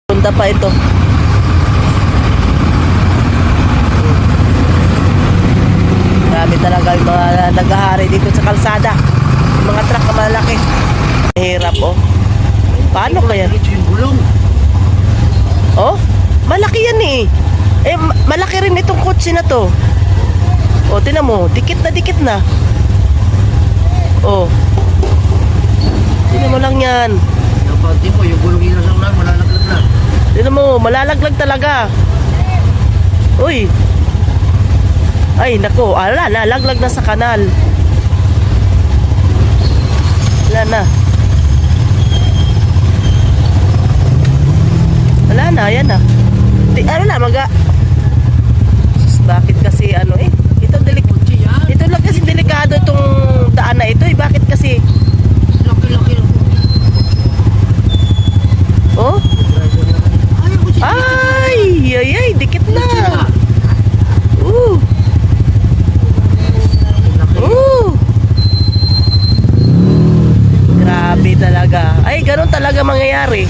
Punta pa ito. Marami talaga yung mga naghahari dito sa kalsada. Yung mga truck na malaki. Hirap oh. Paano kaya? Oh, malaki yan eh. Malaki rin itong kotse na to. Oh, tinan mo, dikit na. Oh. Tinan mo lang yan. Tingnan mo, yung gulong ina sa ulan, malalaglag na. Tinan mo, malalaglag talaga. Uy. Ay, nako, nalaglag na sa kanal. Wala na. Wala na, yan na. Ano na, bakit kasi ito lang kasi delikado itong daan na ito eh. Bakit kasi? Laki. Oh? Ay, dikit na. Grabe talaga. Ay, ganun talaga mangyayari.